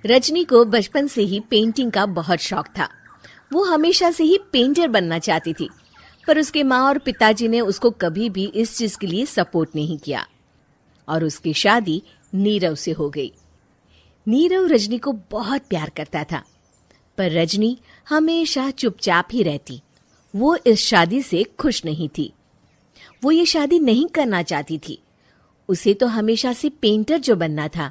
रजनी को बचपन से ही पेंटिंग का बहुत शौक था। वो हमेशा से ही पेंटर बनना चाहती थी, पर उसके माँ और पिताजी ने उसको कभी भी इस चीज के लिए सपोर्ट नहीं किया और उसकी शादी नीरव से हो गई। नीरव रजनी को बहुत प्यार करता था, पर रजनी हमेशा चुपचाप ही रहती। वो इस शादी से खुश नहीं थी। वो ये शादी नहीं करना चाहती थी। उसे तो हमेशा से पेंटर जो बनना था।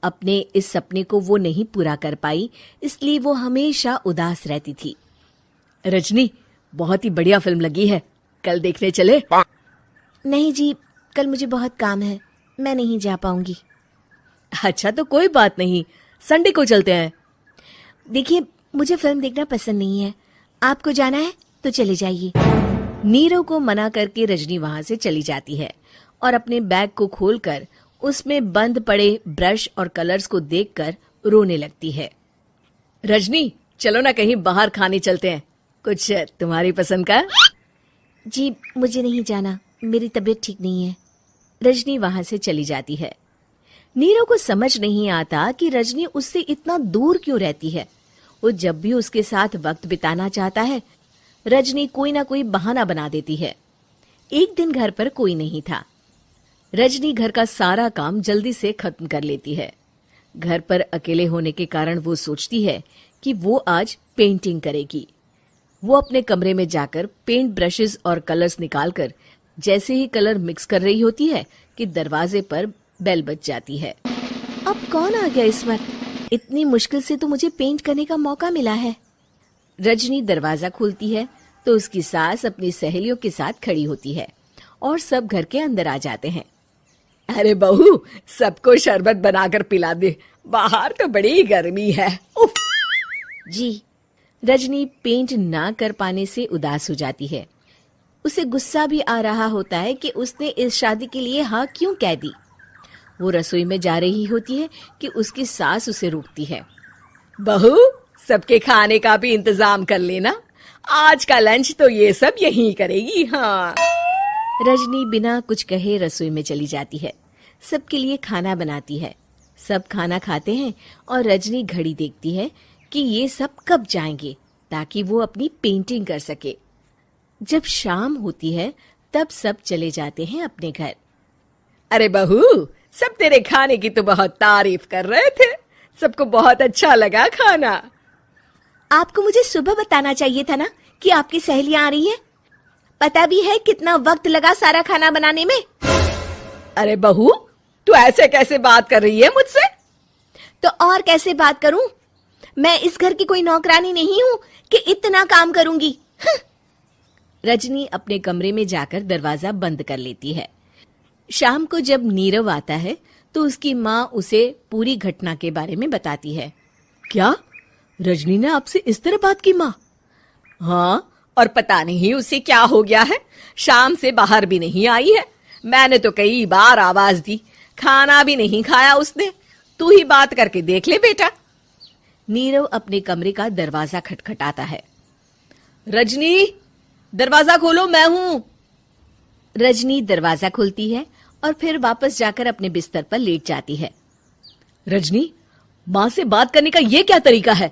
अपने इस सपने को वो नहीं पूरा कर पाई, इसलिए वो हमेशा उदास रहती थी। रजनी, बहुत ही बढ़िया फिल्म लगी है, कल देखने चले? नहीं जी, कल मुझे बहुत काम है, मैं नहीं जा पाऊंगी। अच्छा तो कोई बात नहीं, संडे को चलते हैं। देखिए, मुझे फिल्म देखना पसंद नहीं है। आपको जाना है तो चले जाइए। नीरव को मना करके रजनी वहां से चली जाती है और अपने बैग को खोलकर उसमें बंद पड़े ब्रश और कलर्स को देखकर रोने लगती है। रजनी, चलो ना कहीं बाहर खाने चलते हैं, कुछ तुम्हारी पसंद का। जी, मुझे नहीं जाना, मेरी तबीयत ठीक नहीं है। रजनी वहां से चली जाती है। नीरव को समझ नहीं आता कि रजनी उससे इतना दूर क्यों रहती है। वो जब भी उसके साथ वक्त बिताना चाहता है, रजनी कोई ना कोई बहाना बना देती है। एक दिन घर पर कोई नहीं था। रजनी घर का सारा काम जल्दी से खत्म कर लेती है। घर पर अकेले होने के कारण वो सोचती है कि वो आज पेंटिंग करेगी। वो अपने कमरे में जाकर पेंट ब्रशेस और कलर्स निकालकर जैसे ही कलर मिक्स कर रही होती है कि दरवाजे पर बेल बज जाती है। अब कौन आ गया इस वक्त? इतनी मुश्किल से तो मुझे पेंट करने का मौका मिला है। रजनी दरवाजा खोलती है तो उसकी सास अपनी सहेलियों के साथ खड़ी होती है और सब घर के अंदर आ जाते हैं। अरे बहू, सबको शरबत बनाकर पिला दे, बाहर तो बड़ी गर्मी है। उफ। जी। रजनी पेंट ना कर पाने से उदास हो जाती है। उसे गुस्सा भी आ रहा होता है कि उसने इस शादी के लिए हाँ क्यों कह दी। वो रसोई में जा रही होती है कि उसकी सास उसे रोकती है। बहू, सबके खाने का भी इंतजाम कर लेना, आज का लंच तो ये सब यहीं करेगी। हाँ। रजनी बिना कुछ कहे रसोई में चली जाती है। सबके लिए खाना बनाती है। सब खाना खाते हैं और रजनी घड़ी देखती है कि ये सब कब जाएंगे ताकि वो अपनी पेंटिंग कर सके। जब शाम होती है तब सब चले जाते हैं अपने घर। अरे बहू, सब तेरे खाने की तो बहुत तारीफ कर रहे थे, सबको बहुत अच्छा लगा खाना। आपको मुझे सुबह बताना चाहिए था ना कि आपकी सहेलियां आ रही हैं। पता भी है कितना वक्त लगा सारा खाना बनाने में। अरे बहू, तू ऐसे कैसे बात कर रही है मुझसे? तो और कैसे बात करूं? मैं इस घर की कोई नौकरानी नहीं हूं कि इतना काम करूंगी। रजनी अपने कमरे में जाकर दरवाजा बंद कर लेती है। शाम को जब नीरव आता है तो उसकी माँ उसे पूरी घटना के बारे में बताती है। क्या रजनी ने आपसे इस तरह बात की माँ? हाँ, और पता नहीं उसे क्या हो गया है, शाम से बाहर भी नहीं आई है। मैंने तो कई बार आवाज दी, खाना भी नहीं खाया उसने। तू ही बात करके देख ले बेटा। नीरव अपने कमरे का दरवाजा खटखटाता है। रजनी, दरवाजा खोलो, मैं हूं। रजनी दरवाजा खोलती है और फिर वापस जाकर अपने बिस्तर पर लेट जाती है। रजनी, माँ से बात करने का ये क्या तरीका है?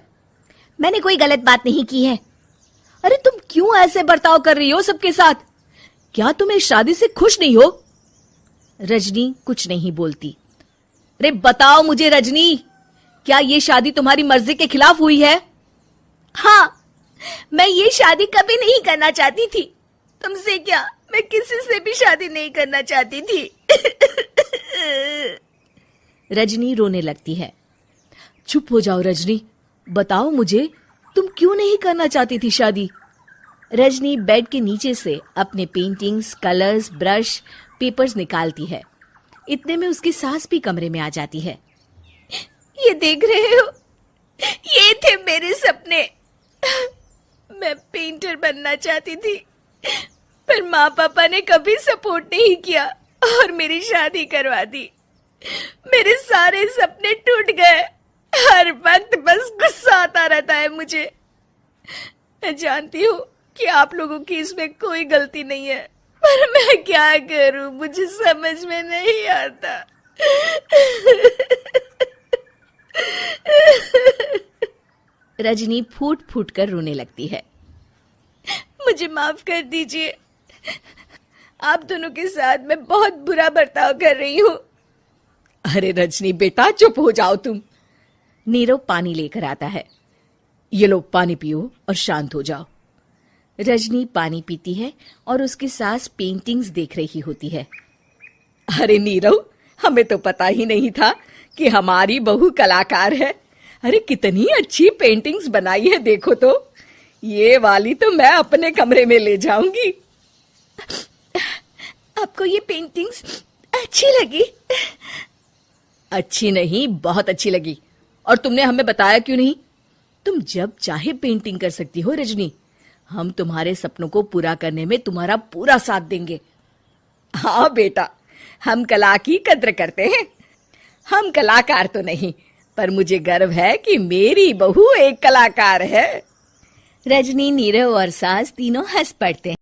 मैंने कोई गलत बात नहीं की है। अरे तुम क्यों ऐसे बर्ताव कर रही हो सबके साथ? क्या तुम इस शादी से खुश नहीं हो? रजनी कुछ नहीं बोलती। अरे बताओ मुझे रजनी, क्या ये शादी तुम्हारी मर्जी के खिलाफ हुई है? हाँ, मैं ये शादी कभी नहीं करना चाहती थी। तुमसे क्या, मैं किसी से भी शादी नहीं करना चाहती थी। रजनी रोने लगती है। चुप हो जाओ रजनी, बताओ मुझे, तुम क्यों नहीं करना चाहती थी शादी? रजनी बेड के नीचे से अपने पेंटिंग्स, कलर्स, ब्रश, पेपर्स निकालती है। इतने में उसकी सास भी कमरे में आ जाती है। ये देख रहे हो, ये थे मेरे सपने। मैं पेंटर बनना चाहती थी, पर माँ पापा ने कभी सपोर्ट नहीं किया और मेरी शादी करवा दी। मेरे सारे सपने टूट गए। हर वक्त बस गुस्सा आता रहता है मुझे। मैं जानती हूँ कि आप लोगों की इसमें कोई गलती नहीं है, पर मैं क्या करूँ, मुझे समझ में नहीं आता। रजनी फूट फूट कर रोने लगती है। मुझे माफ कर दीजिए, आप दोनों के साथ मैं बहुत बुरा बर्ताव कर रही हूँ। अरे रजनी बेटा, चुप हो जाओ तुम। नीरव पानी लेकर आता है। ये लो पानी पियो और शांत हो जाओ। रजनी पानी पीती है और उसकी सास पेंटिंग्स देख रही होती है। अरे नीरव, हमें तो पता ही नहीं था कि हमारी बहू कलाकार है। अरे कितनी अच्छी पेंटिंग्स बनाई है, देखो तो। ये वाली तो मैं अपने कमरे में ले जाऊंगी। आपको ये पेंटिंग्स अच्छी लगी? अच्छी नहीं, बहुत अच्छी लगी। और तुमने हमें बताया क्यों नहीं? तुम जब चाहे पेंटिंग कर सकती हो रजनी। हम तुम्हारे सपनों को पूरा करने में तुम्हारा पूरा साथ देंगे। हाँ बेटा, हम कला की कद्र करते हैं। हम कलाकार तो नहीं, पर मुझे गर्व है कि मेरी बहू एक कलाकार है। रजनी, नीरव और सास तीनों हंस पड़ते हैं।